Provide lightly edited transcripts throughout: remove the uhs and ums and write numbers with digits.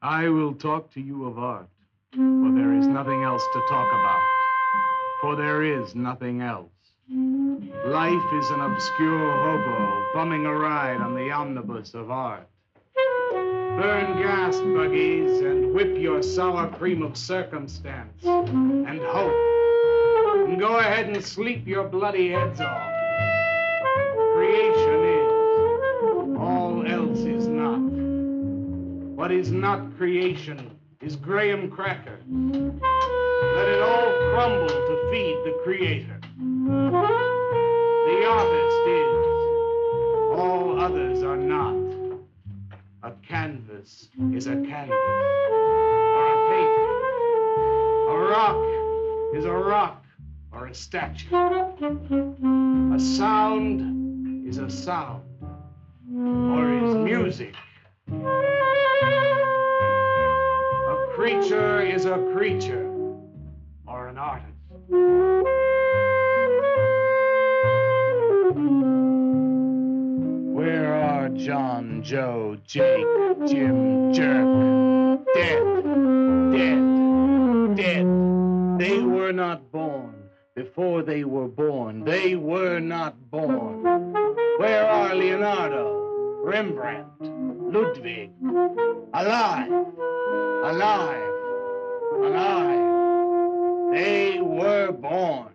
I will talk to you of art, for there is nothing else to talk about. For there is nothing else. Life is an obscure hobo bumming a ride on the omnibus of art. Burn gas buggies and whip your sour cream of circumstance and hope. And go ahead and sleep your bloody heads off. Creation is. All else is not. What is not creation is graham cracker. Let it all crumble to feed the creator. The artist is. All others are not. A canvas is a canvas, or a painting. A rock is a rock, or a statue. A sound is a sound, or is music. A creature is a creature, or an artist. Where are John, Joe, Jake, Jim, Jerk? Dead, dead, dead. They were not born. Before they were born, they were not born. Where are Leonardo, Rembrandt, Ludwig? Alive, alive, alive. They were born.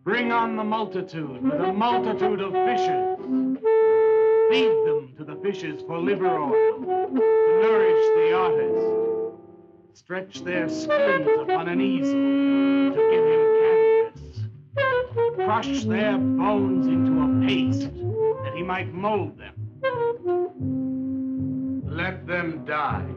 Bring on the multitude with a multitude of fishes. Feed them to the fishes for liver oil, to nourish the artist. Stretch their skins upon an easel to give him canvas. Crush their bones into a paste that he might mold them. Let them die.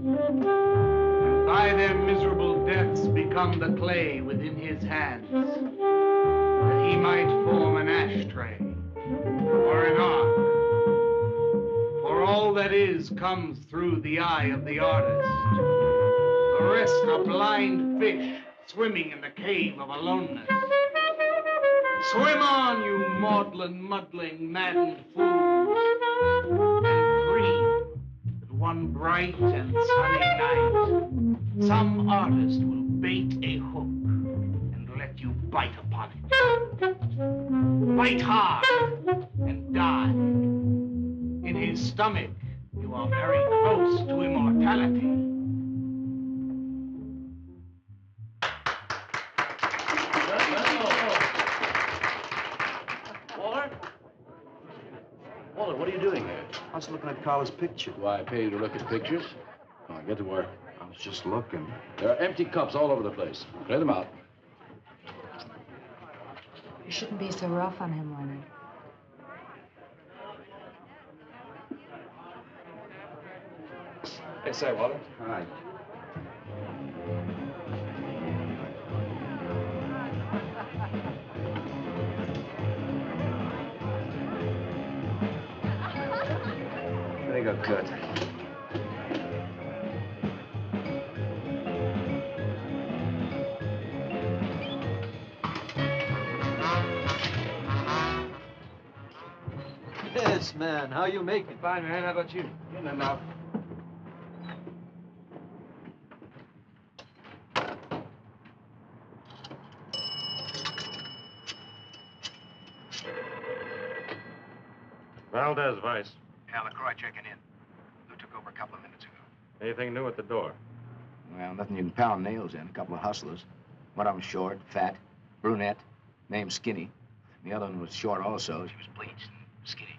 And by their miserable deaths become the clay within his hands, that he might form an ashtray or an ark. For all that is comes through the eye of the artist. The rest are blind fish swimming in the cave of aloneness. Swim on, you maudlin, muddling, maddened fools, and dream that one bright and sunny night some artist will bait a hook and let you bite upon it. Bite hard and die. In his stomach, you are very close to immortality. Walter, what are you doing here? I was looking at Carla's picture. Do I pay you to look at pictures? Come on, get to work. I was just looking. There are empty cups all over the place. Clear them out. You shouldn't be so rough on him, Leonard. Hey, say, Walter. Hi. There you go, Kurt. Yes, man. How you making? Fine, man. How about you? In and out. Valdez, Vice. Yeah, LaCroix checking in. Lou took over a couple of minutes ago. Anything new at the door? Well, nothing you can pound nails in. A couple of hustlers. One of them short, fat, brunette, named Skinny. The other one was short also. She was bleached and skinny.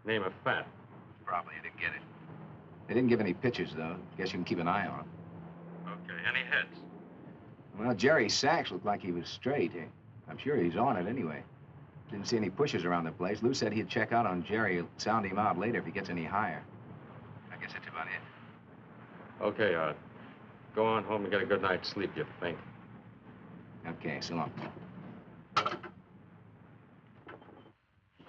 Name of Fat. Probably you didn't get it. They didn't give any pictures, though. Guess you can keep an eye on them. Okay, any heads? Well, Jerry Sachs looked like he was straight. I'm sure he's on it anyway. Didn't see any pushers around the place. Lou said he'd check out on Jerry. He'll sound him out later if he gets any higher. I guess that's about it. Okay, Art. Go on home and get a good night's sleep, you think. Okay, so long.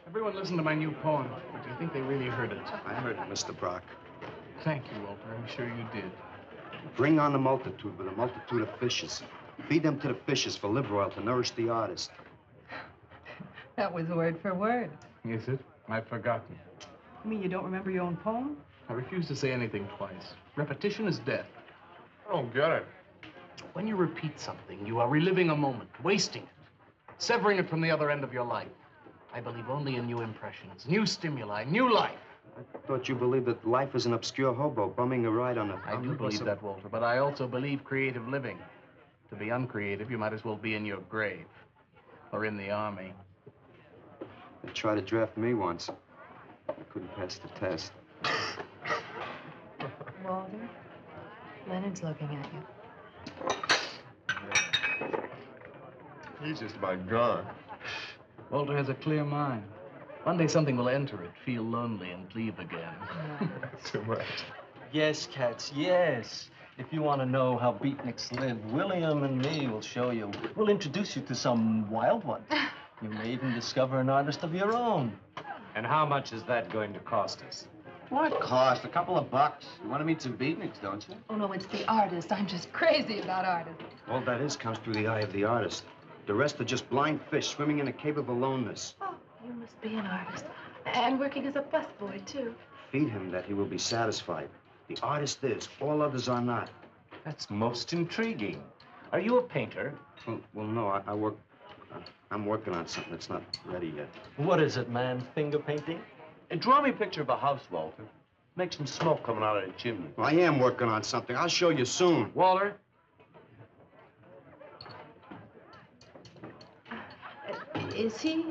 Everyone listened to my new poem, but do you think they really heard it? I heard it, Mr. Brock. Thank you, Walter. I'm sure you did. Bring on the multitude with a multitude of fishes. Feed them to the fishes for liver oil to nourish the artist. That was word for word. Is it? I've forgotten. You mean you don't remember your own poem? I refuse to say anything twice. Repetition is death. I don't get it. When you repeat something, you are reliving a moment, wasting it, severing it from the other end of your life. I believe only in new impressions, new stimuli, new life. I thought you believed that life is an obscure hobo bumming a ride on a... I do believe that, Walter, but I also believe creative living. To be uncreative, you might as well be in your grave or in the army. They tried to draft me once. I couldn't pass the test. Walter, Leonard's looking at you. He's just about gone. Walter has a clear mind. One day something will enter it, feel lonely, and leave again. Too much. Yes, Katz, yes. If you want to know how beatniks live, William and me will show you. We'll introduce you to some wild ones. You may even discover an artist of your own. And how much is that going to cost us? What cost? A couple of bucks. You want to meet some beatniks, don't you? Oh, no, it's the artist. I'm just crazy about artists. All that is comes through the eye of the artist. The rest are just blind fish swimming in a cave of aloneness. Oh, you must be an artist. And working as a busboy, too. Feed him that he will be satisfied. The artist is. All others are not. That's most intriguing. Are you a painter? Well, no, I work... I'm working on something that's not ready yet. What is it, man? Finger painting? Draw me a picture of a house, Walter. Make some smoke coming out of the chimney. Well, I am working on something. I'll show you soon. Walter? Is he?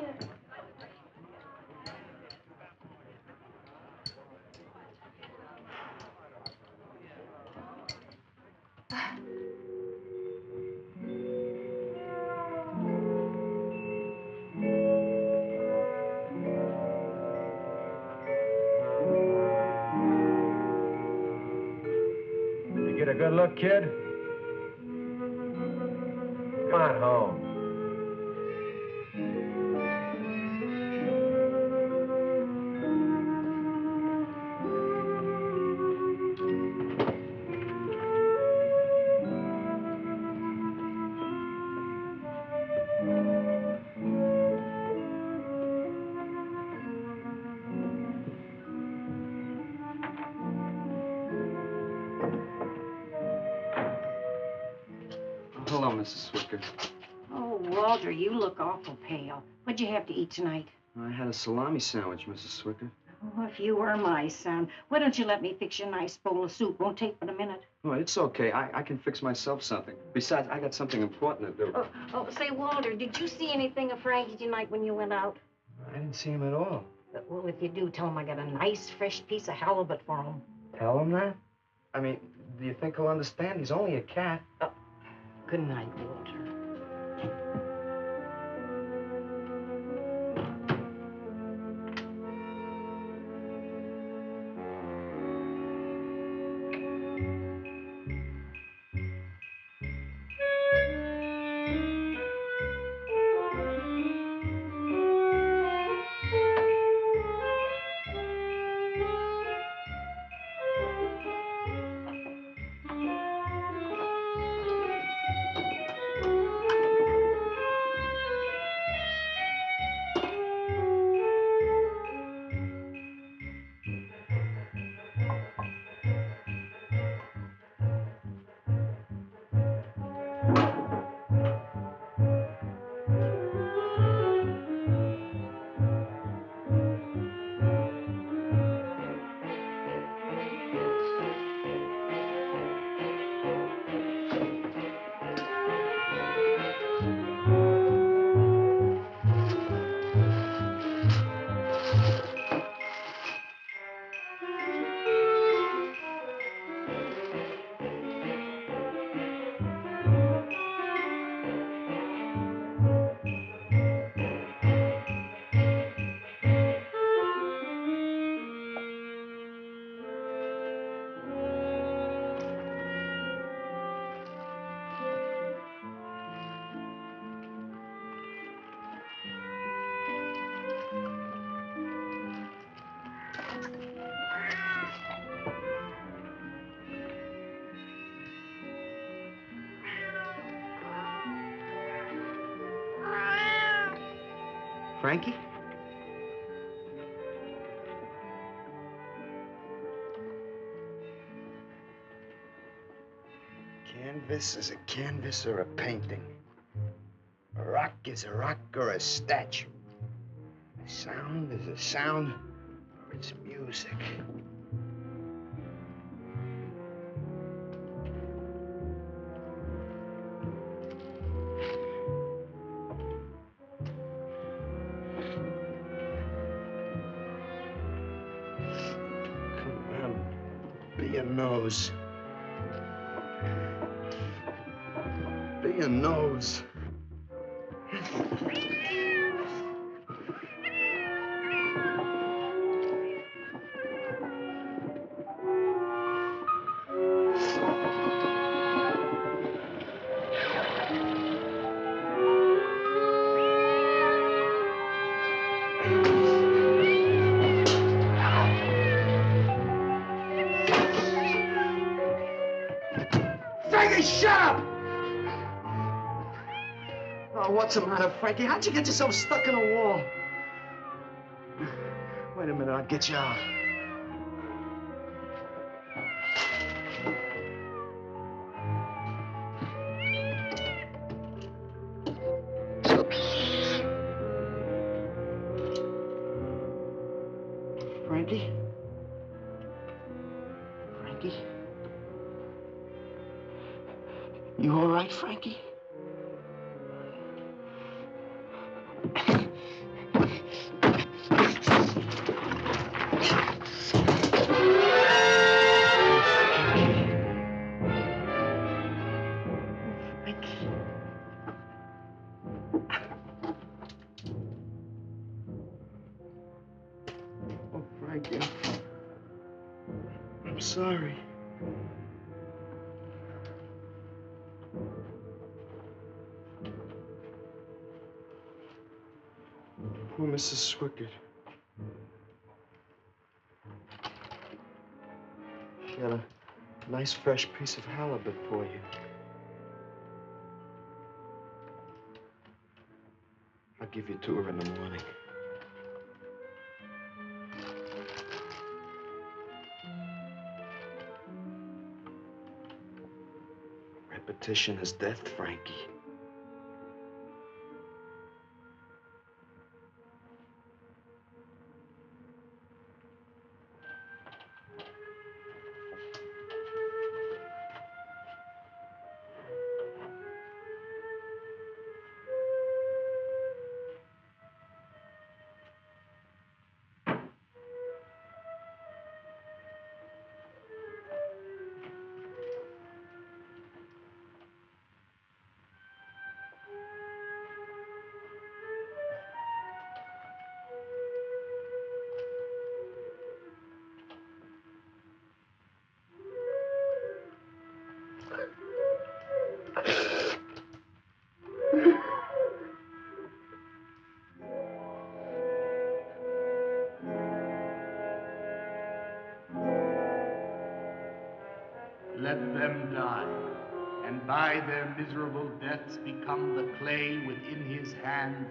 You get a good look, kid? Come on home. Hello, Mrs. Swicker. Oh, Walter, you look awful pale. What'd you have to eat tonight? I had a salami sandwich, Mrs. Swicker. Oh, if you were my son, why don't you let me fix you a nice bowl of soup? Won't take but a minute. Oh, it's okay. I can fix myself something. Besides, I got something important to do. Say, Walter, did you see anything of Frankie tonight when you went out? I didn't see him at all. Well, if you do, tell him I got a nice, fresh piece of halibut for him. Tell him that? I mean, do you think he'll understand? He's only a cat. Good night, Walter. Frankie? This is a canvas or a painting. A rock is a rock or a statue. A sound is a sound or it's music. Come on, be a nose. Be a nose. Frankie, shut up! Oh, what's the matter, Frankie? How'd you get yourself stuck in a wall? Wait a minute, I'll get you out. Frankie? Frankie? You all right, Frankie? Oh, Frankie. I'm sorry. Poor Mrs. Swickard. She had a nice fresh piece of halibut for you. I'll give you to her in the morning. Repetition is death, Frankie. Let them die, and by their miserable deaths become the clay within his hands,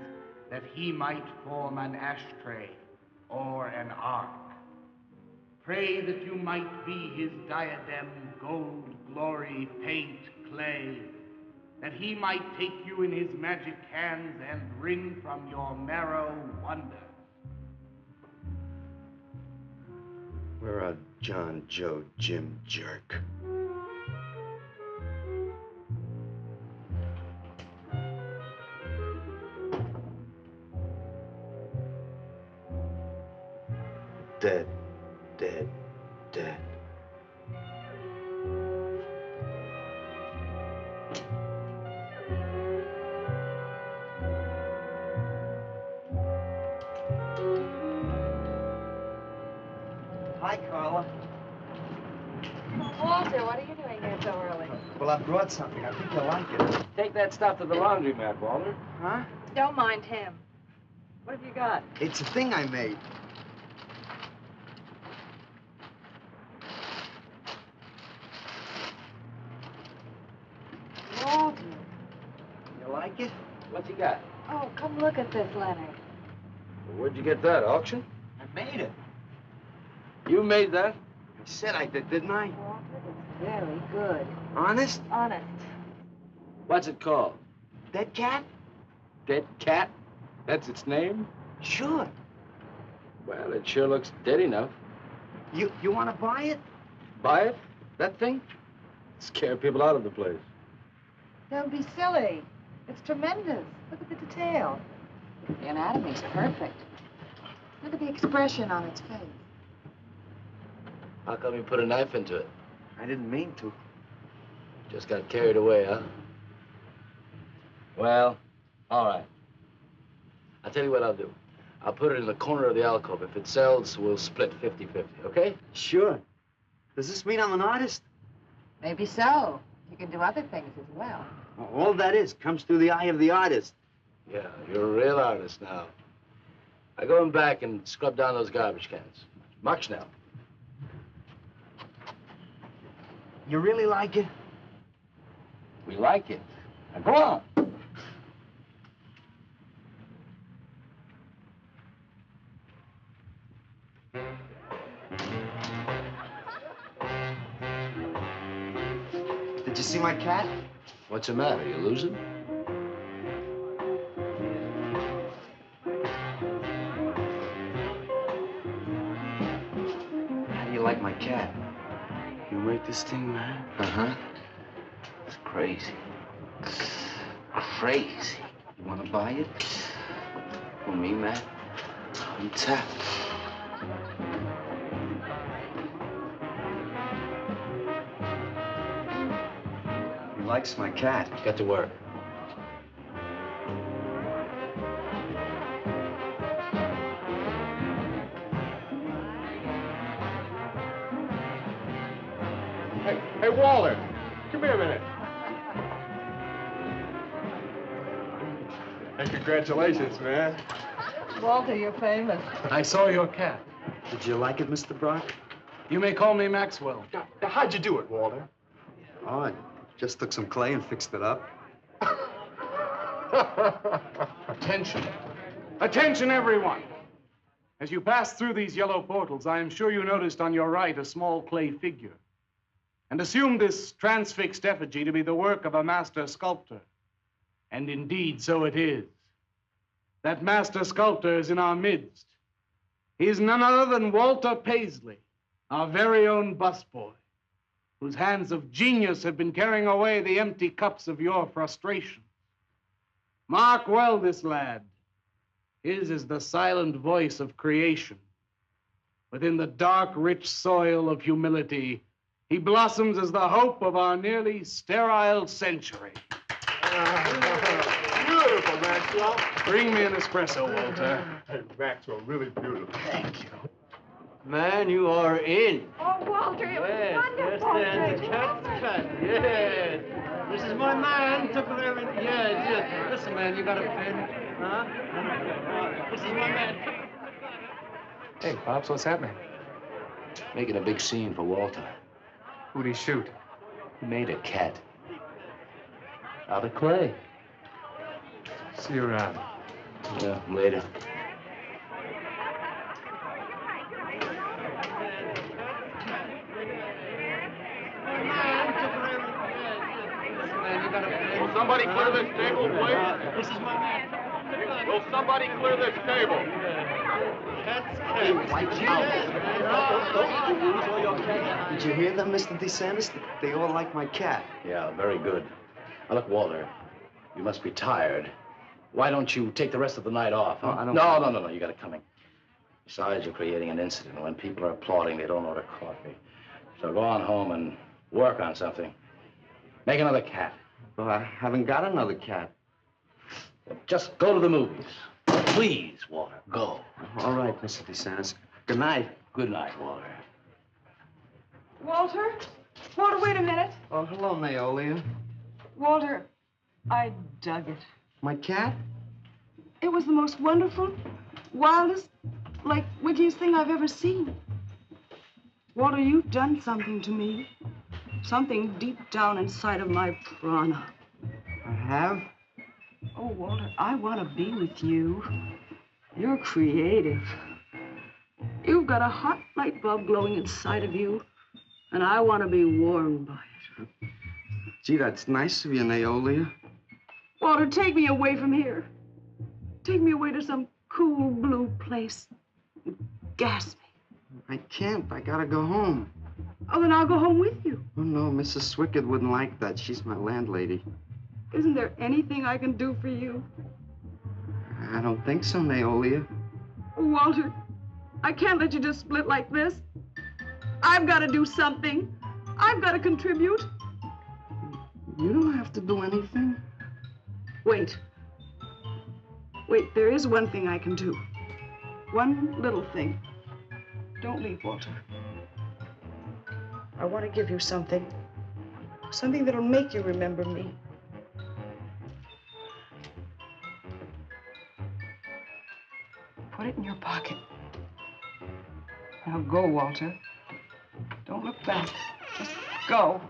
that he might form an ashtray or an ark. Pray that you might be his diadem, gold, glory, paint, clay, that he might take you in his magic hands and wring from your marrow wonders. We're a John, Joe, Jim jerk. Dead, dead, dead. Hi, Carla. Walter, what are you doing here so early? Well, I brought something. I think you'll like it. Take that stuff to the laundromat, Walter. Huh? Don't mind him. What have you got? It's a thing I made. Walter. You like it? What you got? Oh, come look at this, Leonard. Where'd you get that, auction? I made it. You made that? I said I did, didn't I? Walter, it's very good. Honest? Honest. What's it called? Dead cat? Dead cat? That's its name? Sure. Well, it sure looks dead enough. You want to buy it? Buy it? That thing? Scare people out of the place. Don't be silly. It's tremendous. Look at the detail. The anatomy's perfect. Look at the expression on its face. How come you put a knife into it? I didn't mean to. Just got carried away, huh? Well, all right. I'll tell you what I'll do. I'll put it in the corner of the alcove. If it sells, we'll split 50-50, okay? Sure. Does this mean I'm an artist? Maybe so. You can do other things as well. All that is comes through the eye of the artist. Yeah, you're a real artist now. I go in back and scrub down those garbage cans. March now. You really like it? We like it. Now, go on. Did you see my cat? What's the matter? You losing? How do you like my cat? You make this thing, man? Uh-huh. It's crazy. Crazy. You want to buy it? For me, man? I'm tapped. He likes my cat. Get to work. Hey, Walter, come here a minute. Hey, congratulations, man. Walter, you're famous. I saw your cat. Did you like it, Mr. Brock? You may call me Maxwell. Now, how'd you do it, Walter? Oh, I just took some clay and fixed it up. Attention. Attention, everyone. As you pass through these yellow portals, I am sure you noticed on your right a small clay figure, and assumed this transfixed effigy to be the work of a master sculptor. And indeed, so it is. That master sculptor is in our midst. He is none other than Walter Paisley, our very own busboy, whose hands of genius have been carrying away the empty cups of your frustration. Mark well this lad. His is the silent voice of creation. Within the dark, rich soil of humility, he blossoms as the hope of our nearly sterile century. Beautiful, Maxwell. Bring me an espresso, Walter. Hey, Maxwell, really beautiful. Thank you. Man, you are in. Oh, Walter, it was wonderful. Yes, cat's cut. Yes. This is my man. Took with everything. Yes. Listen, man, you got a pen? Huh? This is my man. Hey, Pops, what's happening? Making a big scene for Walter. Who'd he shoot? He made a cat. Out of clay. See you around. Yeah, later. Will somebody clear this table, please? This is my man. Will somebody clear this table? Did you hear them, Mr. DeSantis? They all like my cat. Yeah, very good. Now, look, Walter, you must be tired. Why don't you take the rest of the night off? Huh? I don't... No, you got it coming. Besides, you're creating an incident. When people are applauding, they don't order coffee. So go on home and work on something. Make another cat. Well, I haven't got another cat. Just go to the movies. Please, Walter, go. All right, Mr. DeSantis. Good night. Good night, Walter. Walter? Walter, wait a minute. Oh, hello, Naolia. Walter, I dug it. My cat? It was the most wonderful, wildest, like, wittiest thing I've ever seen. Walter, you've done something to me. Something deep down inside of my prana. I have? Oh, Walter, I want to be with you. You're creative. You've got a hot light bulb glowing inside of you, and I want to be warmed by it. Gee, that's nice of you, Naolia. Walter, take me away from here. Take me away to some cool blue place. Gas me. I can't. I gotta go home. Oh, then I'll go home with you. Oh, no, Mrs. Swickard wouldn't like that. She's my landlady. Isn't there anything I can do for you? I don't think so, Naolia. Oh, Walter, I can't let you just split like this. I've got to do something. I've got to contribute. You don't have to do anything. Wait. Wait, there is one thing I can do. One little thing. Don't leave, Walter. I want to give you something. Something that'll make you remember me. Put it in your pocket. Now go, Walter. Don't look back. Just go.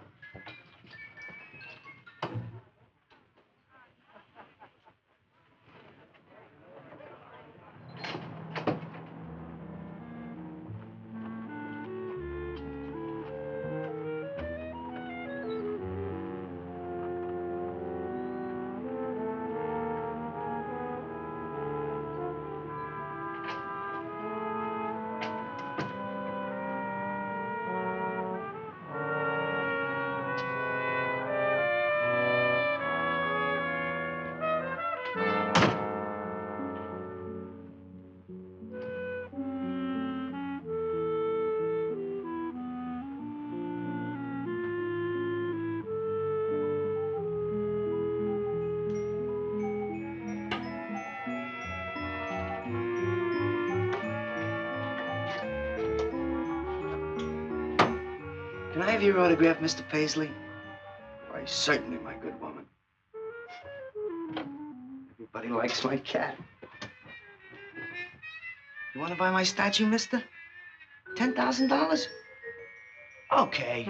Can I have your autograph, Mr. Paisley? Why, certainly, my good woman. Everybody likes my cat. You want to buy my statue, mister? $10,000? Okay.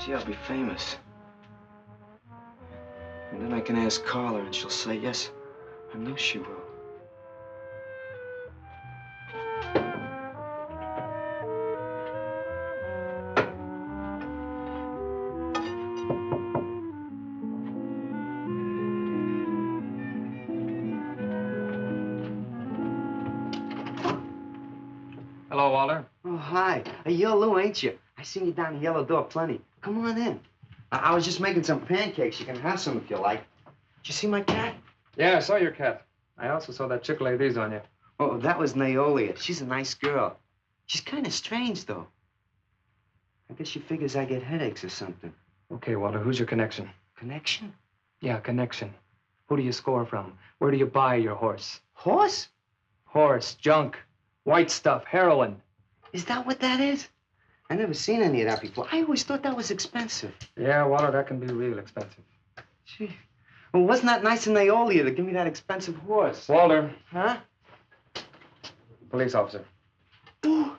Gee, I'll be famous. And then I can ask Carla, and she'll say yes. I know she will. Hello, Walter. Oh, hi. You're Lou, ain't you? I seen you down the yellow door plenty. Come on in. I was just making some pancakes. You can have some if you like. Did you see my cat? Yeah, I saw your cat. I also saw that chick lay these on you. Oh, that was Naolia. She's a nice girl. She's kind of strange, though. I guess she figures I get headaches or something. Okay, Walter, who's your connection? Connection? Yeah, connection. Who do you score from? Where do you buy your horse? Horse? Horse, junk, white stuff, heroin. Is that what that is? I never seen any of that before. I always thought that was expensive. Yeah, Walter, that can be real expensive. Gee. Well, wasn't that nice of Naolia to give me that expensive horse? Walter. Huh? Police officer. Ooh,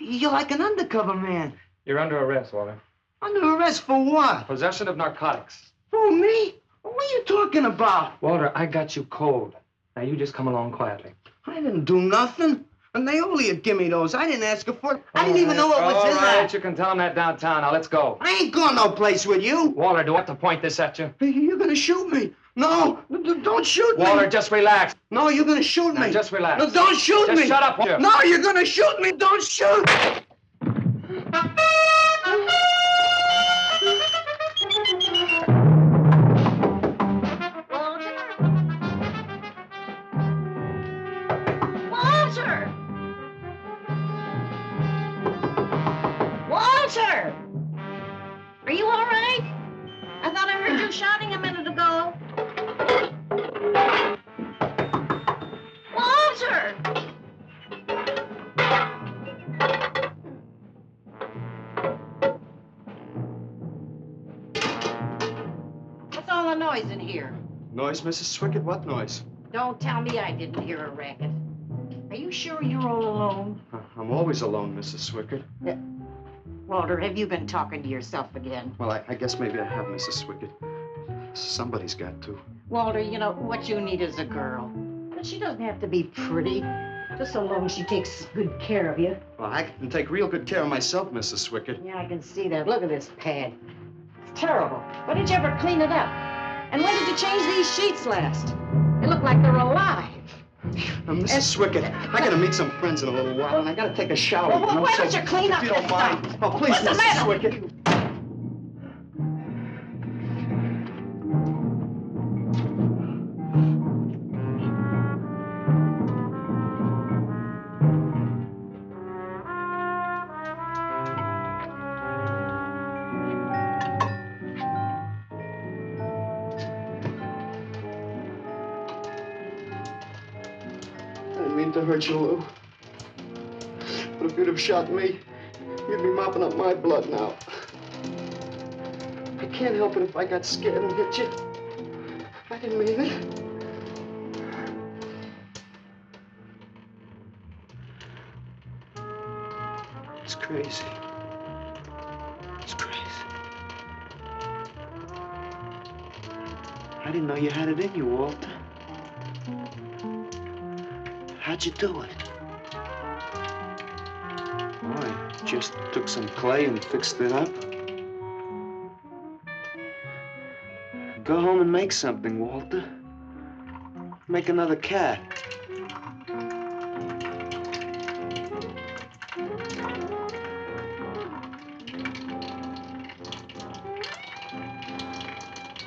you're like an undercover man. You're under arrest, Walter. Under arrest for what? Possession of narcotics. Who, me? What are you talking about? Walter, I got you cold. Now you just come along quietly. I didn't do nothing. And Naolia give me those. I didn't ask her for it. I didn't even know what was in All right, that. you can tell him that downtown. Now let's go. I ain't going no place with you. Walter, do I have to point this at you? You're gonna shoot me. No, don't shoot me. Walter, just relax. No, you're gonna shoot me. Now just relax. No, don't shoot Just me. shut up, Walter. No, you're gonna shoot me. Don't shoot. Walter! Walter! Are you all right? I thought I heard you shouting a minute ago. Walter! What's all the noise in here? Noise, Mrs. Swickard? What noise? Don't tell me I didn't hear a racket. Are you sure you're all alone? I'm always alone, Mrs. Swickard. Walter, have you been talking to yourself again? Well, I guess maybe I have, Mrs. Swickard. Somebody's got to. Walter, you know, what you need is a girl. But she doesn't have to be pretty. Just so long as she takes good care of you. Well, I can take real good care of myself, Mrs. Swickard. Yeah, I can see that. Look at this pad. It's terrible. When did you ever clean it up? And when did you change these sheets last? They look like they're alive. Now, Mrs. Swickett, I gotta meet some friends in a little while, and I gotta take a shower. Well, why don't you clean up if you don't this mind. stuff? Oh, please, What's the Mrs. matter with Swickett. I didn't mean to hurt you, Lou. But if you'd have shot me, you'd be mopping up my blood now. I can't help it if I got scared and hit you. I didn't mean it. It's crazy. It's crazy. I didn't know you had it in you, Walter. How'd you do it? Oh, I just took some clay and fixed it up. Go home and make something, Walter. Make another cat.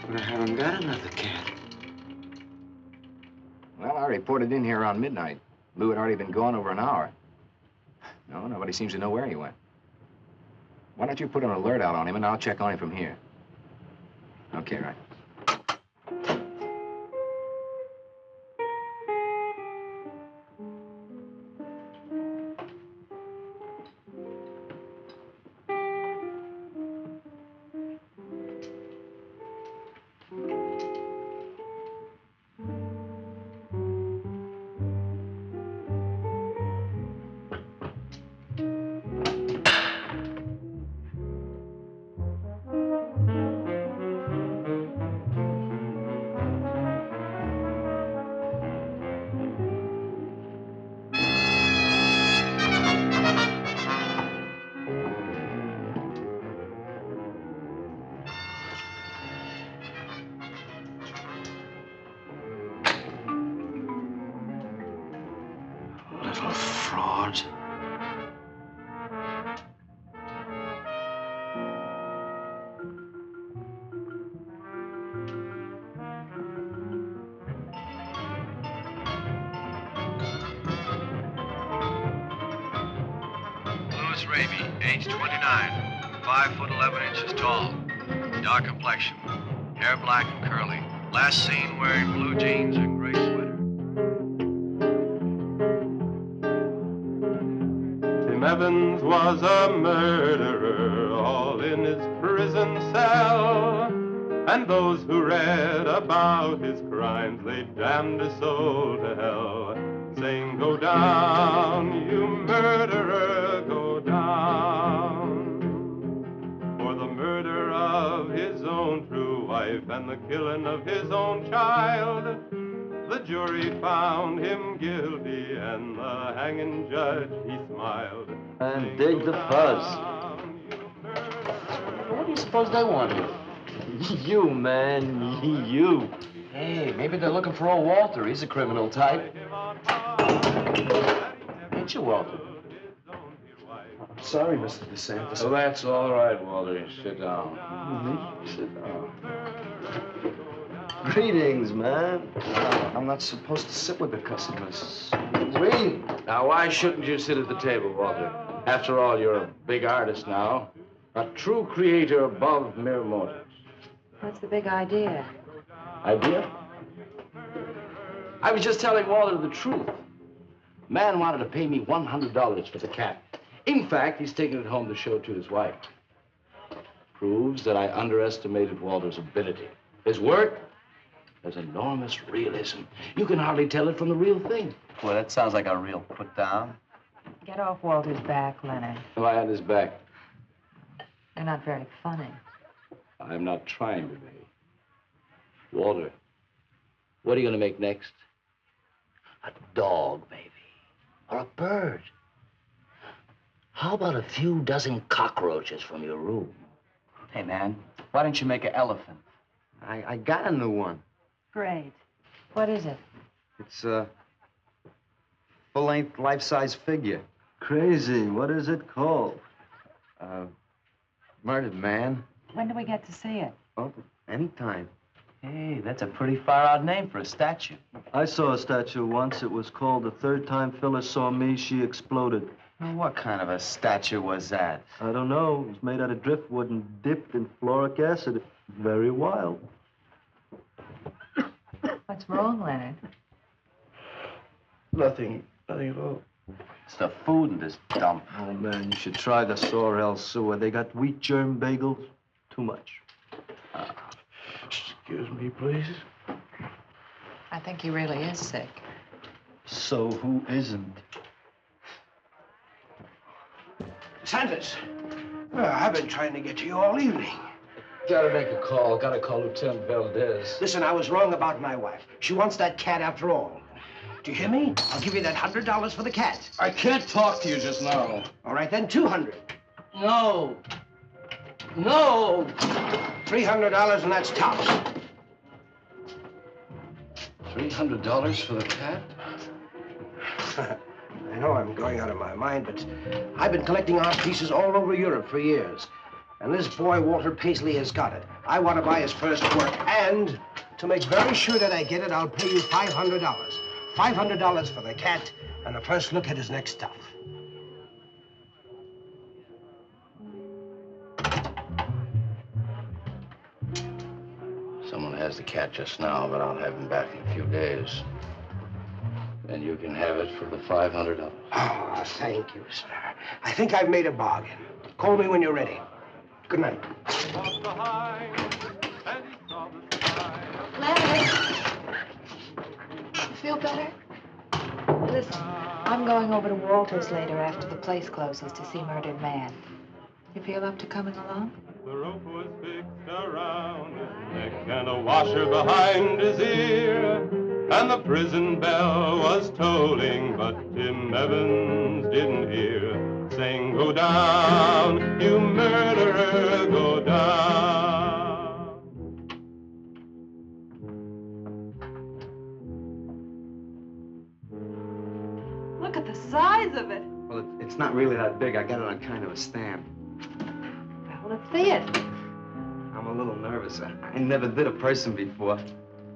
But I haven't got another cat. Well, I reported in here around midnight. Lou had already been gone over an hour. No, nobody seems to know where he went. Why don't you put an alert out on him, and I'll check on him from here. Okay, right. Little fraud. Louis Raby, age 29, 5 foot 11 inches tall, dark complexion, hair black and curly. Last seen wearing blue jeans and gray sweater. Tim Evans was a murderer, all in his prison cell. And those who read about his crimes, they damned his soul to hell, saying, "Go down, you murderer, go down." For the murder of his own true wife and the killing of his own child, the jury found him guilty, and the hanging judge, he smiled. And dig the fuzz. What do you suppose they want here? You, man, you. Hey, maybe they're looking for old Walter. He's a criminal type. Ain't you, Walter? Sorry, Mr. DeSantis. Oh, that's all right, Walter. Sit down. Sit down. Greetings, man. I'm not supposed to sit with the customers. Wait. Now, why shouldn't you sit at the table, Walter? After all, you're a big artist now. A true creator above mere mortals. What's the big idea? Idea? I was just telling Walter the truth. Man wanted to pay me $100 for the cat. In fact, he's taking it home to show to his wife. Proves that I underestimated Walter's ability. His work has enormous realism. You can hardly tell it from the real thing. Well, that sounds like a real put down. Get off Walter's back, Leonard. Am I on his back? You're not very funny. I'm not trying to be. Walter, what are you going to make next? A dog, maybe. Or a bird. How about a few dozen cockroaches from your room? Hey, man, Why don't you make an elephant? I got a new one. Great. What is it? It's a full-length, life-size figure. Crazy. What is it called? Murdered man. When do we get to see it? Oh, anytime. Hey, that's a pretty far-out name for a statue. I saw a statue once. It was called The Third Time Phyllis Saw Me, She Exploded. Well, what kind of a statue was that? I don't know. It was made out of driftwood and dipped in fluoric acid. Very wild. What's wrong, Leonard? Nothing at all. It's the food in this dump. Oh, man, you should try the Sorrel sewer. They got wheat germ bagels. Too much. Excuse me, please. I think he really is sick. So who isn't? Santos, I've been trying to get to you all evening. Gotta make a call. Gotta call Lieutenant Valdez. Listen, I was wrong about my wife. She wants that cat after all. Do you hear me? I'll give you that $100 for the cat. I can't talk to you just now. All right, then, $200. No. No. $300, and that's tops. $300 for the cat? I know I'm going out of my mind, but I've been collecting art pieces all over Europe for years. And this boy, Walter Paisley, has got it. I want to buy his first work, and to make very sure that I get it, I'll pay you $500. $500 for the cat, and the first look at his next stuff. Someone has the cat just now, but I'll have him back in a few days. And you can have it for the $500. Oh, thank you, sir. I think I've made a bargain. Call me when you're ready. Good night. Leonard! You feel better? Listen, I'm going over to Walter's later after the place closes to see Murdered Man. You feel up to coming along? The rope was fixed around his neck and a washer behind his ear. And the prison bell was tolling, but Tim Evans didn't hear. Saying, go down, you murderer, go down. Look at the size of it. Well, it's not really that big. I got it on kind of a stand. Well, let's see it. I'm a little nervous. I never did a person before.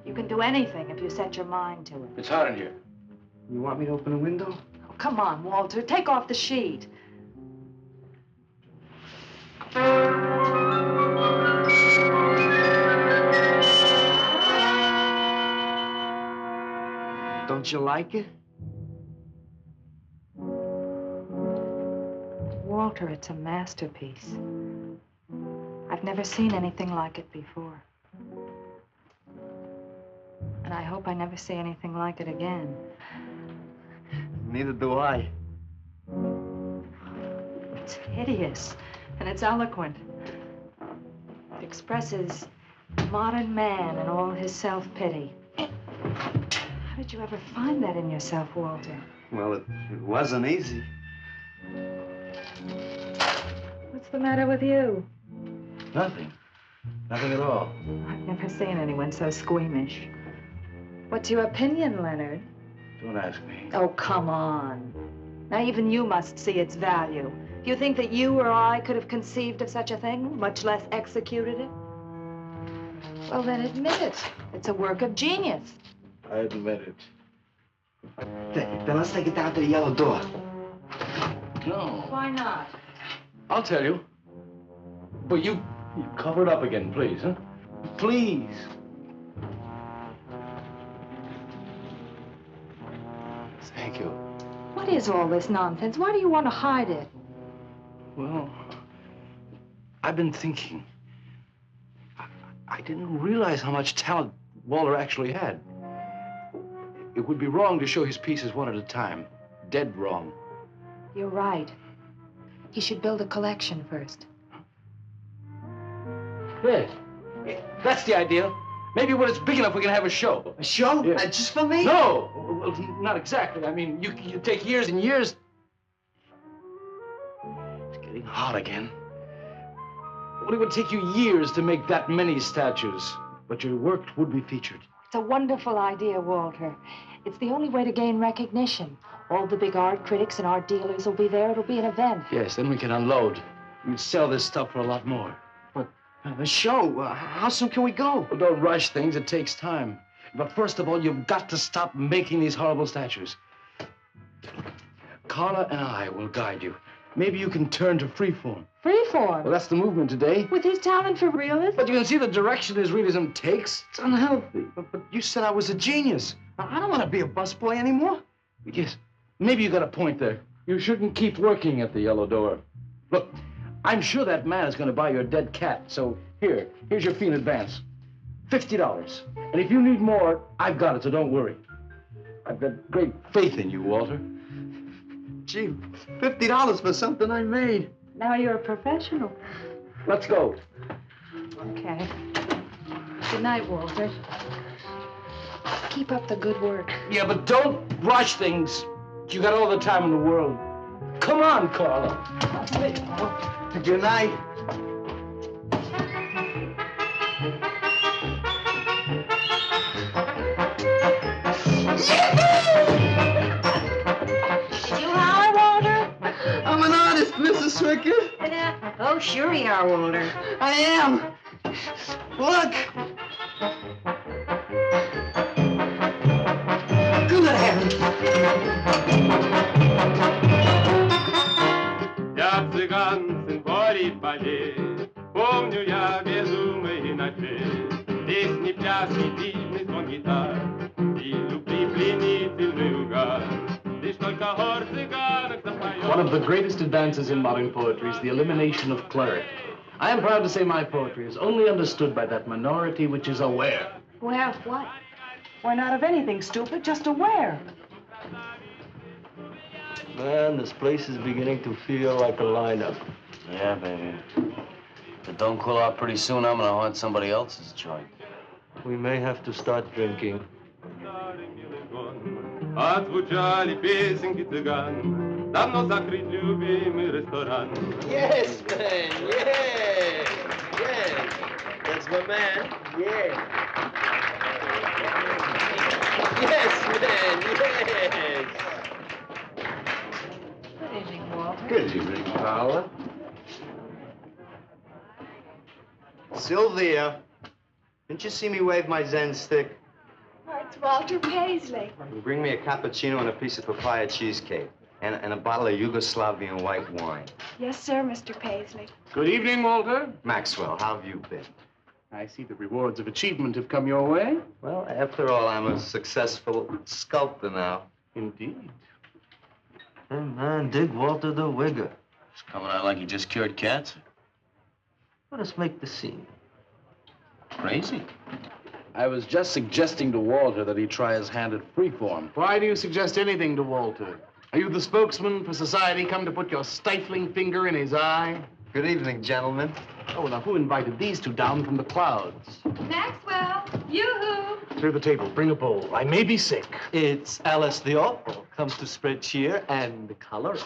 You can do anything if you set your mind to it. It's hot in here. You want me to open a window? Oh, come on, Walter. Take off the sheet. Don't you like it? Walter, it's a masterpiece. I've never seen anything like it before. And I hope I never see anything like it again. Neither do I. It's hideous, and it's eloquent. It expresses modern man and all his self-pity. How did you ever find that in yourself, Walter? Well, it wasn't easy. What's the matter with you? Nothing. Nothing at all. I've never seen anyone so squeamish. What's your opinion, Leonard? Don't ask me. Oh, come on. Now, even you must see its value. Do you think that you or I could have conceived of such a thing, much less executed it? Well, then admit it. It's a work of genius. I admit it. Then let's take it down to the yellow door. No. Why not? I'll tell you. But you cover it up again, please, huh? Please. Thank you. What is all this nonsense? Why do you want to hide it? Well, I've been thinking. I didn't realize how much talent Walter actually had. It would be wrong to show his pieces one at a time. Dead wrong. You're right. He should build a collection first. Yes. That's the idea. Maybe when it's big enough, we can have a show. A show? Yeah. Just for me? No, well, not exactly. I mean, you take years and years. It's getting hot again. Well, it would take you years to make that many statues, but your work would be featured. It's a wonderful idea, Walter. It's the only way to gain recognition. All the big art critics and art dealers will be there. It'll be an event. Yes, then we can unload. We'd sell this stuff for a lot more. But the show, how soon can we go? Well, don't rush things. It takes time. But first of all, you've got to stop making these horrible statues. Carla and I will guide you. Maybe you can turn to freeform. Freeform? Well, that's the movement today. With his talent for realism? But you can see the direction his realism takes. It's unhealthy. But you said I was a genius. I don't want to be a busboy anymore. Yes, maybe you got a point there. You shouldn't keep working at the Yellow Door. Look, I'm sure that man is going to buy your dead cat. So here's your fee in advance. $50. And if you need more, I've got it, so don't worry. I've got great faith in you, Walter. Gee, $50 for something I made. Now you're a professional. Let's go. Okay. Good night, Walter. Keep up the good work. Yeah, but don't rush things. You got all the time in the world. Come on, Carla. Good night. Did you holler, Walter? I'm an artist, Mrs. Swickett. Oh, sure you are, Walter. I am. Look. Good heavens. Я цыган, сын полей полей, помню я безумные ночи, песни, пляски, дивный звон гитар и любви пленительный угар. Лишь только хор цыганок запоет. One of the greatest advances in modern poetry is the elimination of clarity. I am proud to say my poetry is only understood by that minority which is aware. Aware of what? We're not of anything, stupid, just aware. Man, this place is beginning to feel like a lineup. Yeah, baby. If it don't cool out pretty soon, I'm gonna haunt somebody else's joint. We may have to start drinking. Отзвучали песенки цыган, давно закрыт любимый ресторан. Yes, man, yeah, yeah. That's my man, yeah. Yes, man, yes. Good evening, Walter. Good evening, Carla. Sylvia, didn't you see me wave my Zen stick? Oh, it's Walter Paisley. Bring me a cappuccino and a piece of papaya cheesecake. And a bottle of Yugoslavian white wine. Yes, sir, Mr. Paisley. Good evening, Walter. Maxwell, how have you been? I see the rewards of achievement have come your way. Well, after all, I'm a successful sculptor now. Indeed. Hey, man, dig Walter the Wigger. It's coming out like he just cured cancer. Let us make the scene. Crazy. I was just suggesting to Walter that he try his hand at freeform. Why do you suggest anything to Walter? Are you the spokesman for society come to put your stifling finger in his eye? Good evening, gentlemen. Oh, now who invited these two down from the clouds? Maxwell, yoo-hoo. Through the table, bring a bowl. I may be sick. It's Alice the Awful. Comes to spread cheer and color.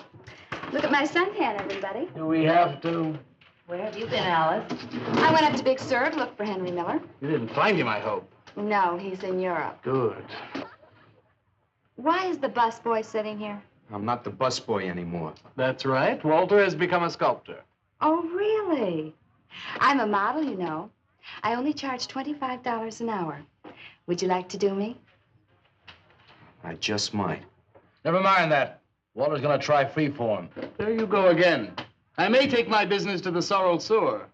Look at my suntan, everybody. Do we have to? Where have you been, Alice? I went up to Big Sur to look for Henry Miller. You didn't find him, I hope. No, he's in Europe. Good. Why is the busboy sitting here? I'm not the busboy anymore. That's right. Walter has become a sculptor. Oh, really? I'm a model, you know. I only charge $25 an hour. Would you like to do me? I just might. Never mind that. Walter's gonna try freeform. There you go again. I may take my business to the sorrel sewer.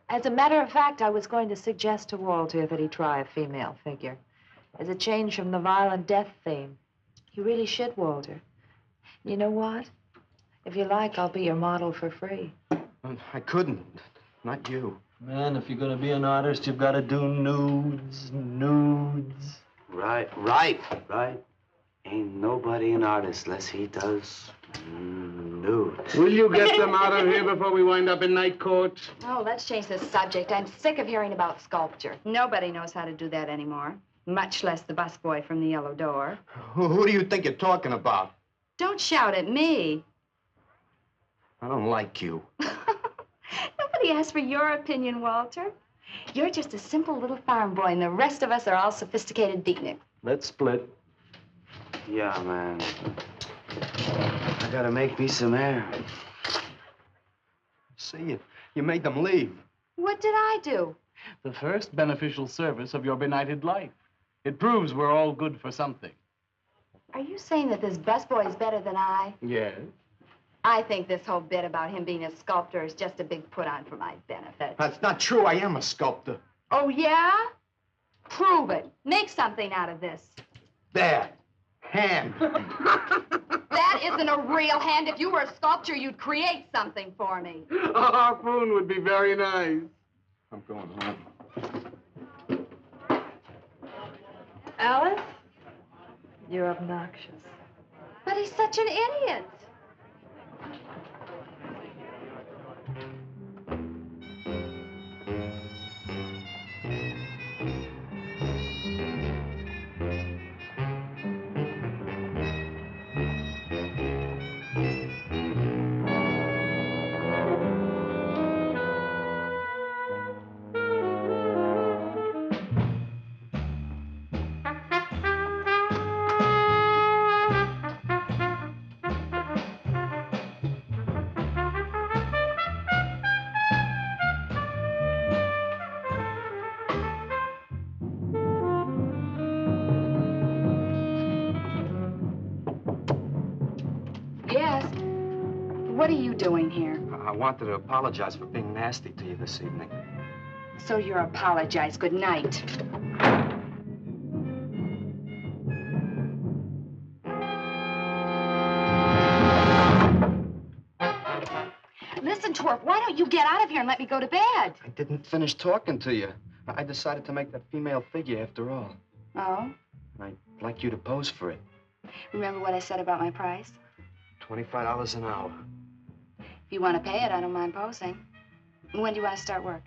As a matter of fact, I was going to suggest to Walter that he try a female figure. As a change from the violent death theme. You really should, Walter. You know what? If you like, I'll be your model for free. I couldn't. Not you. Man, if you're gonna be an artist, you've got to do nudes. Right. Ain't nobody an artist unless he does nudes. Will you get them out of here before we wind up in night court? Oh, let's change the subject. I'm sick of hearing about sculpture. Nobody knows how to do that anymore, much less the busboy from the Yellow Door. Who do you think you're talking about? Don't shout at me. I don't like you. Nobody Nobody asked for your opinion, Walter. You're just a simple little farm boy, and the rest of us are all sophisticated beatniks. Let's split. Yeah, man. I gotta make me some air. See, you made them leave. What did I do? The first beneficial service of your benighted life. It proves we're all good for something. Are you saying that this busboy is better than I? Yes. I think this whole bit about him being a sculptor is just a big put-on for my benefit. That's not true. I am a sculptor. Oh, yeah? Prove it. Make something out of this. There. Hand. That isn't a real hand. If you were a sculptor, you'd create something for me. A harpoon would be very nice. I'm going home. Alice? You're obnoxious. But he's such an idiot. Yes. What are you doing here? I wanted to apologize for being nasty to you this evening. So you're apologized. Good night. Listen, Twerp, why don't you get out of here and let me go to bed? I didn't finish talking to you. I decided to make that female figure after all. Oh? I'd like you to pose for it. Remember what I said about my price? $25 an hour. If you want to pay it, I don't mind posing. When do you want to start work?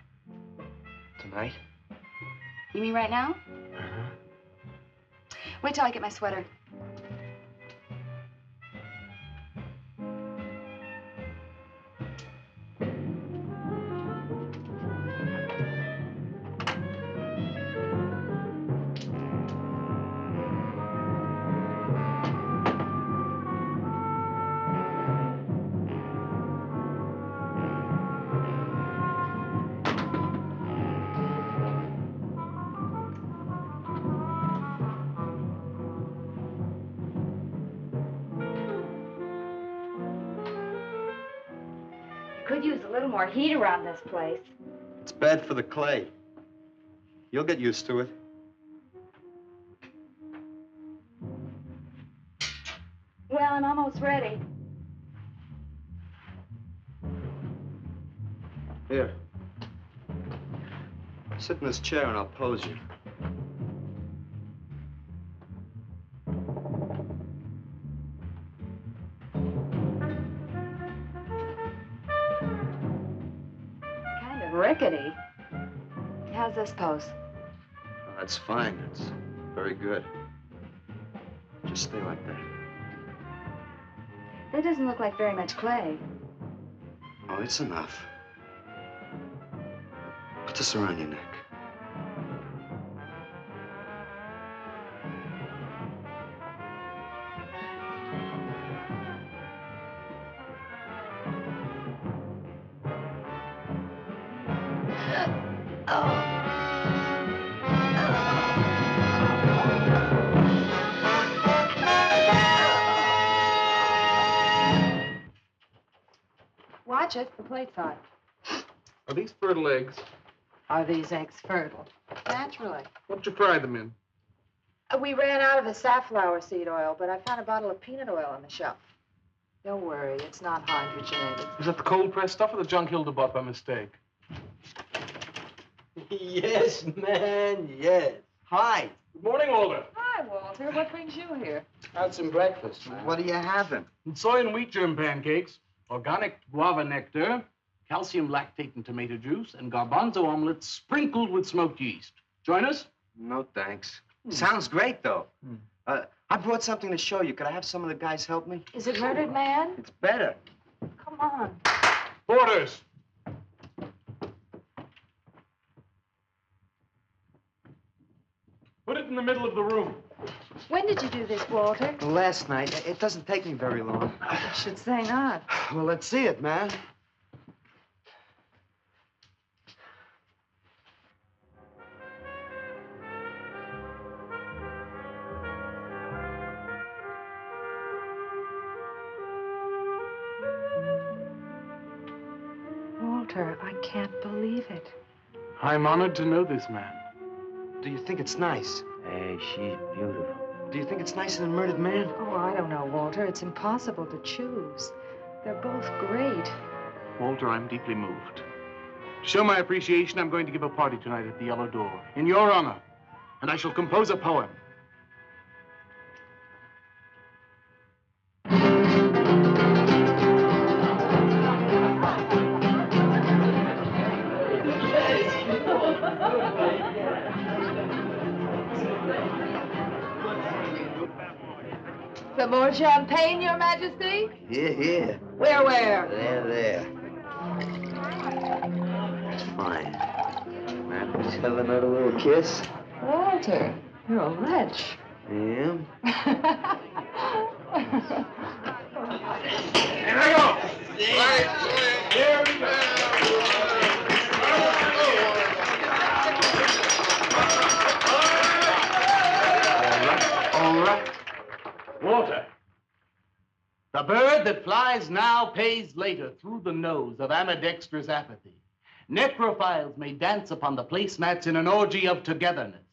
Tonight? You mean right now? Uh-huh. Wait till I get my sweater. Could use a little more heat around this place. It's bad for the clay. You'll get used to it. Well, I'm almost ready. Here. Sit in this chair and I'll pose you. Kind of rickety. How's this pose? Oh, that's fine. That's very good. Just stay like that. That doesn't look like very much clay. Oh, it's enough. Put this around your neck. Watch it. The plate's hot. Are these fertile eggs? Are these eggs fertile? Naturally. What'd you fry them in? We ran out of the safflower seed oil, but I found a bottle of peanut oil on the shelf. Don't worry, it's not hydrogenated. Is that the cold-pressed stuff or the junk Hilda bought by mistake? Yes, man, yes. Hi. Good morning, Walter. Hi, Walter. What brings you here? Had some breakfast, man. What are you having? Soy and wheat germ pancakes, organic guava nectar, calcium lactate and tomato juice, and garbanzo omelets sprinkled with smoked yeast. Join us? No, thanks. Sounds great, though. I brought something to show you. Could I have some of the guys help me? Is it Murdered Man? It's better. Come on. Porters. Put it in the middle of the room. When did you do this, Walter? Last night. It doesn't take me very long. I should say not. Well, let's see it, man. Walter, I can't believe it. I'm honored to know this man. Do you think it's nice? Hey, she's beautiful. Do you think it's nicer than Murdered Man? Oh, I don't know, Walter. It's impossible to choose. They're both great. Walter, I'm deeply moved. To show my appreciation, I'm going to give a party tonight at the Yellow Door, in your honor. And I shall compose a poem. Some more champagne, Your Majesty? Yeah. Where? There. That's fine. Man, let's have another little kiss. Walter, you're a wretch. I am? Here I go! Here we go! All right. Walter. The bird that flies now pays later through the nose of ambidextrous apathy. Necrophiles may dance upon the placemats in an orgy of togetherness.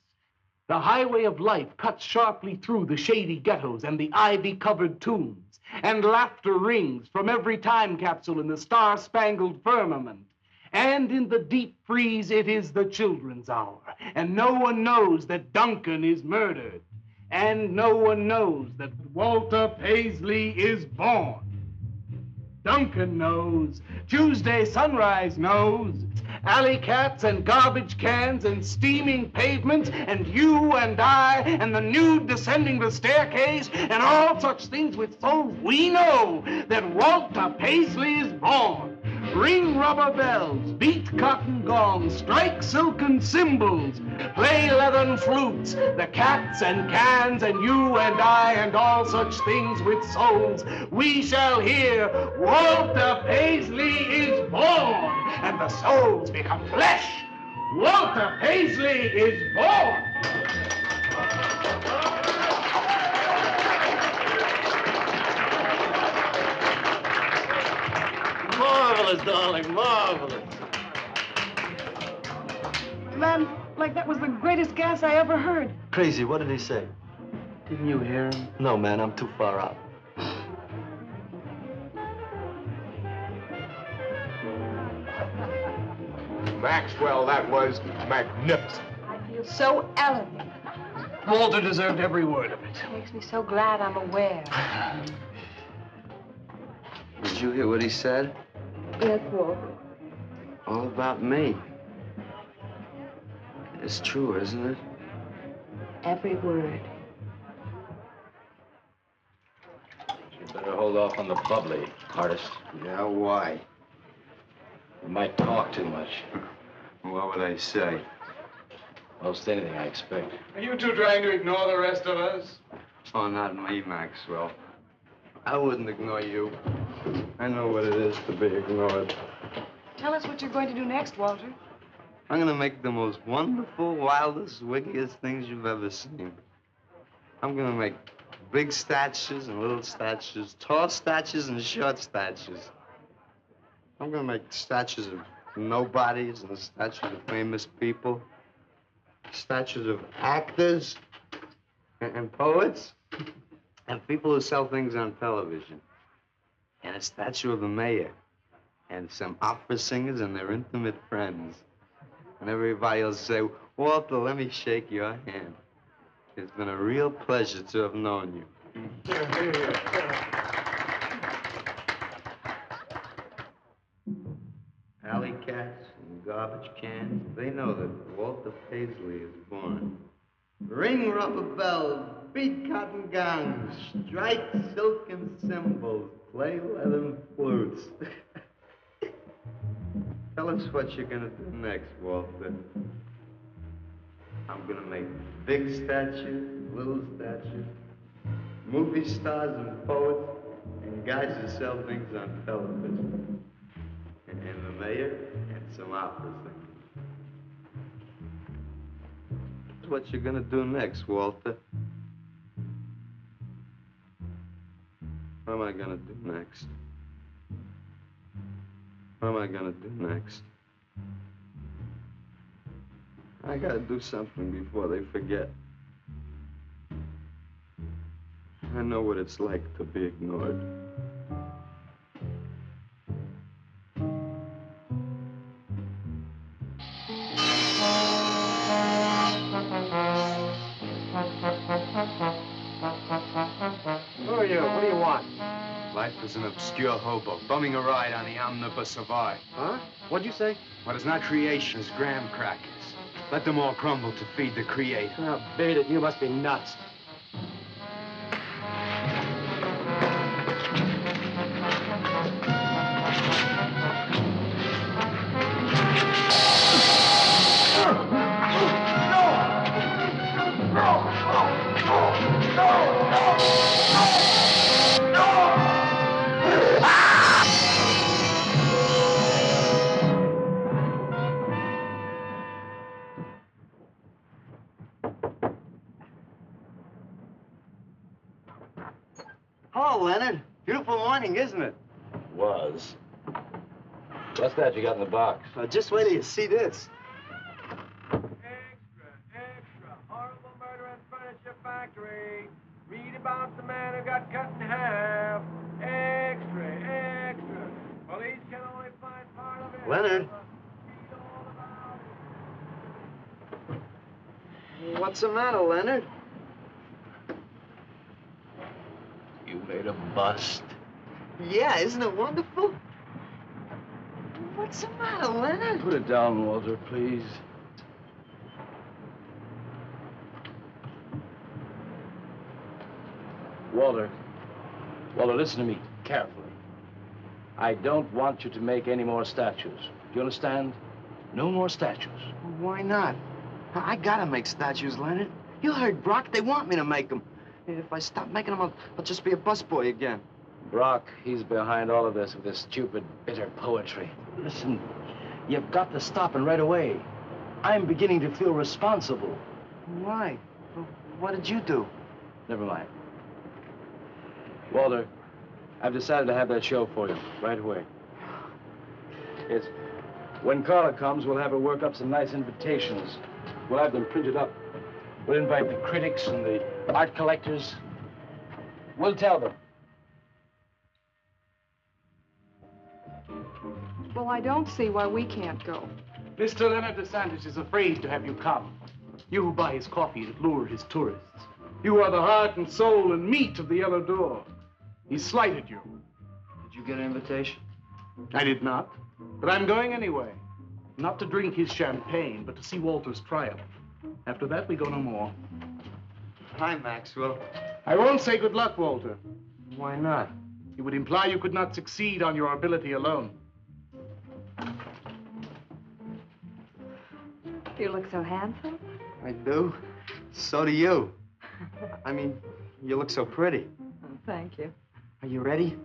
The highway of life cuts sharply through the shady ghettos and the ivy-covered tombs, and laughter rings from every time capsule in the star-spangled firmament. And in the deep freeze, it is the children's hour, and no one knows that Duncan is murdered. And no one knows that Walter Paisley is born. Duncan knows. Tuesday Sunrise knows. Alley cats and garbage cans and steaming pavements and you and I and the nude descending the staircase and all such things with souls, we know that Walter Paisley is born. Ring rubber bells, beat cotton gongs, strike silken cymbals, play leathern flutes, the cats and cans and you and I and all such things with souls. We shall hear Walter Paisley is born, and the souls become flesh. Walter Paisley is born. Marvelous, darling, marvelous. Man, like that was the greatest gas I ever heard. Crazy, what did he say? Didn't you hear him? No, man, I'm too far out. Maxwell, that was magnificent. I feel so elegant. Walter deserved every word of it. It makes me so glad I'm aware. Did you hear what he said? Yes, Walter. All about me. It's true, isn't it? Every word. You better hold off on the bubbly, artist. Yeah, why? You might talk too much. What would I say? Most anything, I expect. Are you two trying to ignore the rest of us? Oh, not me, Maxwell. I wouldn't ignore you. I know what it is to be ignored. Tell us what you're going to do next, Walter. I'm gonna make the most wonderful, wildest, wickedest things you've ever seen. I'm gonna make big statues and little statues, tall statues and short statues. I'm gonna make statues of nobodies and statues of famous people, statues of actors and poets and people who sell things on television, and a statue of the mayor and some opera singers and their intimate friends. And everybody will say, Walter, let me shake your hand. It's been a real pleasure to have known you. Alley cats and garbage cans, they know that Walter Paisley is born. Ring rubber bells, beat cotton gongs, strike silken cymbals, play leathern flutes. Tell us what you're gonna do next, Walter. I'm gonna make big statues, little statues, movie stars and poets, and guys who sell things on television. And the mayor and some opera singers. That's what you're gonna do next, Walter. What am I gonna do next? What am I gonna do next? I gotta do something before they forget. I know what it's like to be ignored. Who are you? What do you want? Life is an obscure hobo, bumming a ride on the omnibus of art. Huh? What'd you say? What is not creation is graham crackers. Let them all crumble to feed the creator. Oh, beat it. You must be nuts. Hello, Leonard. Beautiful morning, isn't it? Was. What's that you got in the box? Just wait till you see this. Horrible murderous furniture factory. Read about the man who got cut in half. Extra. Police can only find part of it. Leonard. What's the matter, Leonard? You made a bust. Yeah, isn't it wonderful? What's the matter, Leonard? Put it down, Walter, please. Walter, listen to me carefully. I don't want you to make any more statues. Do you understand? No more statues. Why not? I gotta make statues, Leonard. You heard Brock. They want me to make them. If I stop making them, I'll just be a busboy again. Brock, he's behind all of this with this stupid, bitter poetry. Listen, you've got to stop and right away. I'm beginning to feel responsible. Why? What did you do? Never mind. Walter, I've decided to have that show for you right away. It's when Carla comes, we'll have her work up some nice invitations. We'll have them printed up. We'll invite the critics and the art collectors. We'll tell them. Well, I don't see why we can't go. Mr. Leonard DeSantis is afraid to have you come. You who buy his coffee and lure his tourists. You are the heart and soul and meat of the Yellow Door. He slighted you. Did you get an invitation? I did not, but I'm going anyway. Not to drink his champagne, but to see Walter's triumph. After that, we go no more. Hi, Maxwell. I won't say good luck, Walter. Why not? It would imply you could not succeed on your ability alone. You look so handsome. I do. So do you. I mean, you look so pretty. Thank you. Are you ready?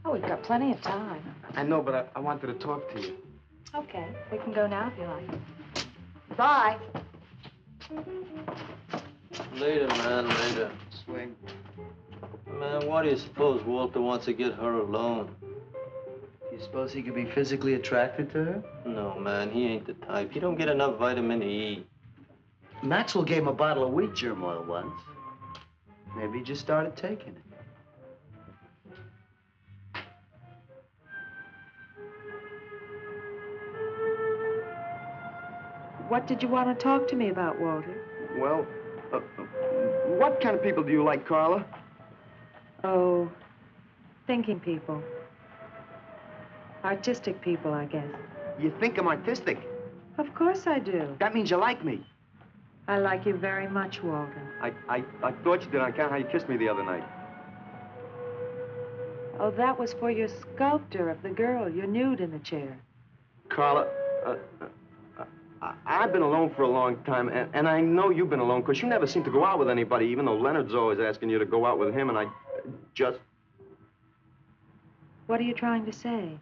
Oh, we've got plenty of time. I know, but I wanted to talk to you. Okay, we can go now if you like. Bye. Later, man, later. Swing. Man, why do you suppose Walter wants to get her alone? Do you suppose he could be physically attracted to her? No, man, he ain't the type. He don't get enough vitamin E. Maxwell gave him a bottle of wheat germ oil once. Maybe he just started taking it. What did you want to talk to me about, Walter? Well, what kind of people do you like, Carla? Oh, thinking people. Artistic people, I guess. You think I'm artistic? Of course I do. That means you like me. I like you very much, Walter. I thought you did on account of how you kissed me the other night. Oh, that was for your sculptor of the girl, your nude in the chair. Carla, I've been alone for a long time, and I know you've been alone, because you never seem to go out with anybody, even though Leonard's always asking you to go out with him, and I just... What are you trying to say?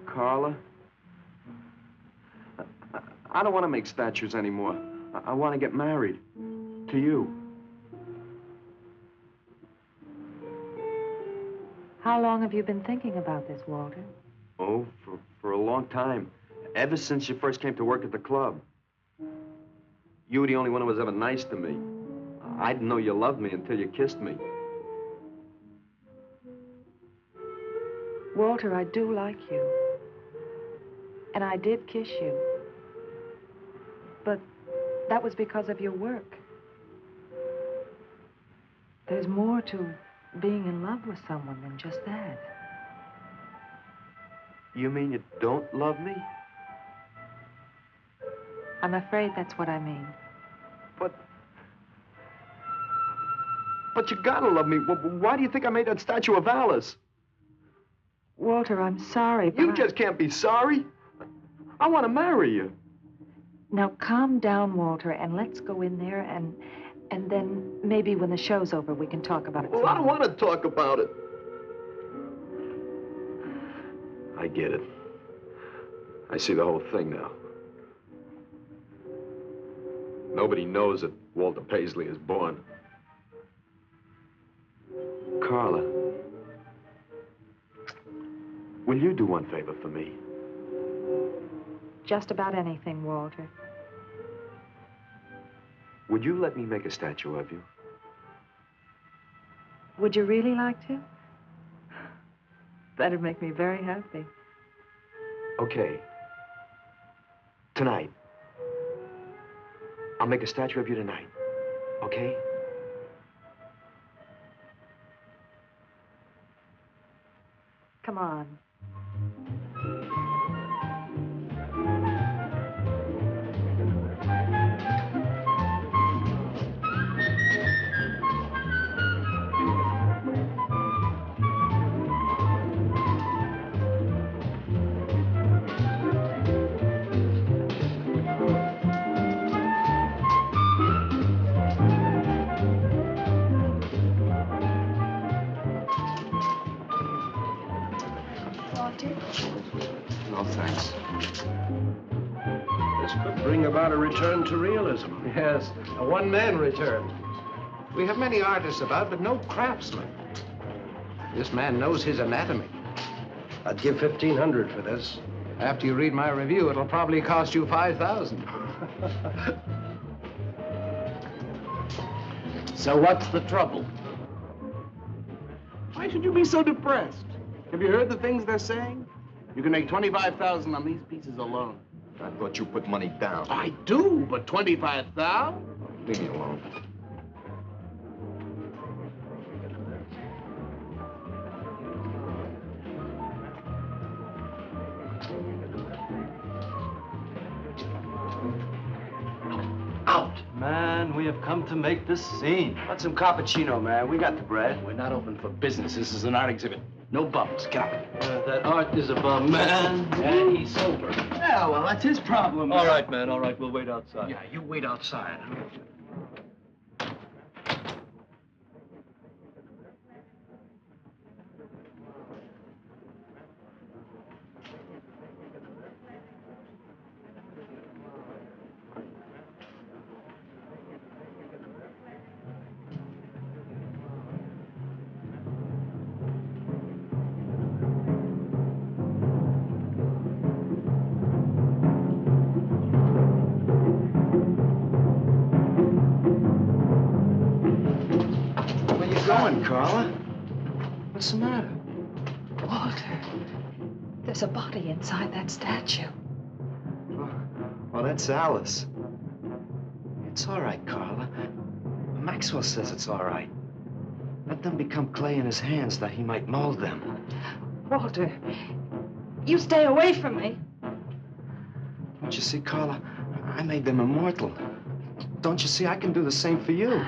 Carla, I don't want to make statues anymore. I want to get married. To you. How long have you been thinking about this, Walter? Oh, for a long time. Ever since you first came to work at the club. You were the only one who was ever nice to me. I didn't know you loved me until you kissed me. Walter, I do like you. And I did kiss you. But that was because of your work. There's more to being in love with someone than just that. You mean you don't love me? I'm afraid that's what I mean. But you gotta love me. Why do you think I made that statue of Alice? Walter, I'm sorry, but You just can't be sorry. I want to marry you. Now, calm down, Walter, and let's go in there and then maybe when the show's over, we can talk about it. Well, I don't want to talk about it. I get it. I see the whole thing now. Nobody knows that Walter Paisley is born. Carla, will you do one favor for me? Just about anything, Walter. Would you let me make a statue of you? Would you really like to? That'd make me very happy. Okay. Tonight. I'll make a statue of you tonight. Okay? Come on. No, thanks. This could bring about a return to realism. Yes, a one-man return. We have many artists about, but no craftsmen. This man knows his anatomy. I'd give $1,500 for this. After you read my review, it'll probably cost you $5,000. So what's the trouble? Why should you be so depressed? Have you heard the things they're saying? You can make $25,000 on these pieces alone. I thought you put money down. I do, but $25,000? Leave me alone. Out! Man, we have come to make this scene. Want some cappuccino, man? We got the bread. We're not open for business. This is an art exhibit. No bums. Get out. That art is of a man. And he's sober. Yeah, well, that's his problem. All right, man, all right. We'll wait outside. Yeah, you wait outside. Carla? What's the matter? Walter, there's a body inside that statue. Well, that's Alice. It's all right, Carla. Maxwell says it's all right. Let them become clay in his hands that he might mold them. Walter, you stay away from me. Don't you see, Carla? I made them immortal. Don't you see, I can do the same for you.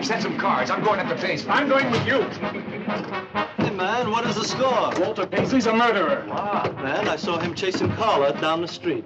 Set some cards. I'm going up the basement. I'm going with you. Hey, man, what is the score? Walter Paisley's a murderer. Wow, man, I saw him chasing Carla down the street.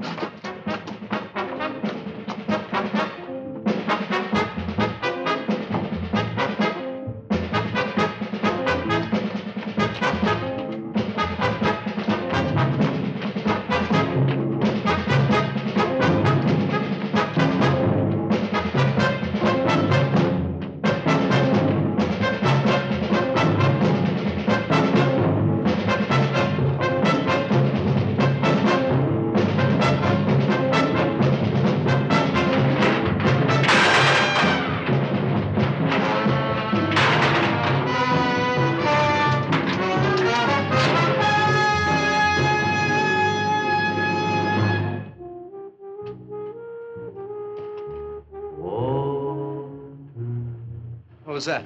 What was that?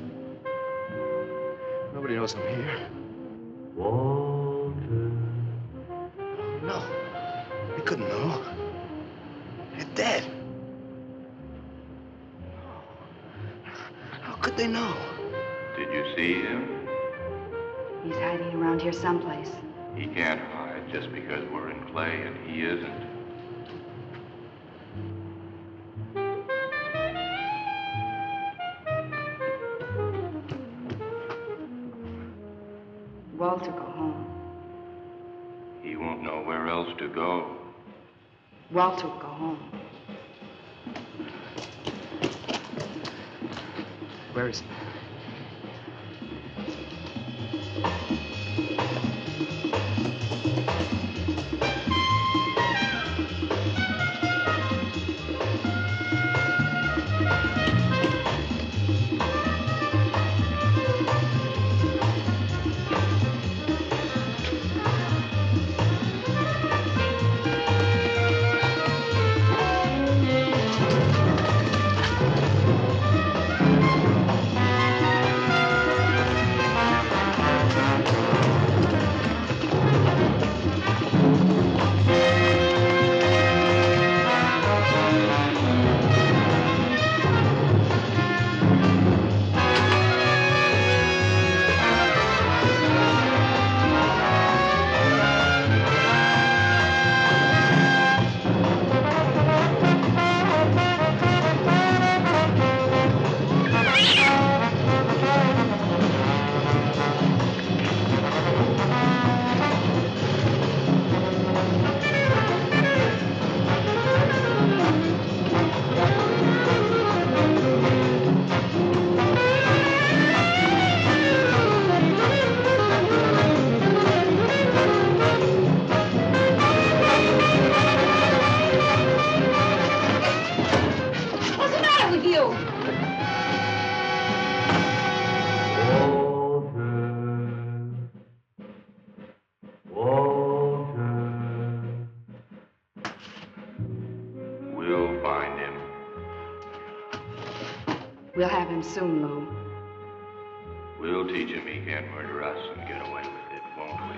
Nobody knows I'm here. Walter. No. They couldn't know. They're dead. How could they know? Did you see him? He's hiding around here someplace. He can't hide just because we're in play and he isn't. Walter, go home. He won't know where else to go. Walter, go home. Where is he? We'll have him soon, Lou. We'll teach him he can't murder us and get away with it, won't we?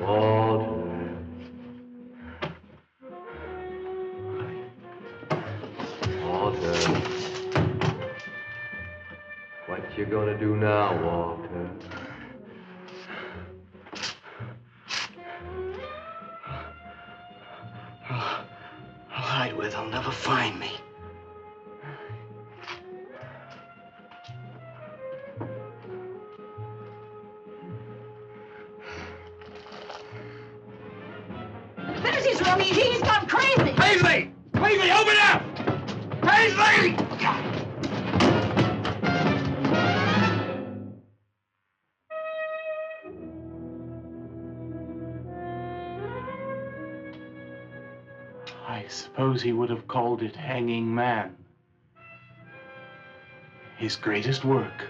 Walter. Walter. What you gonna do now, Walter? I'll hide where they'll never find me. There's his room. He's gone crazy. Paisley! Paisley, open up! Paisley! I suppose he would have called it Hanging Man. His greatest work.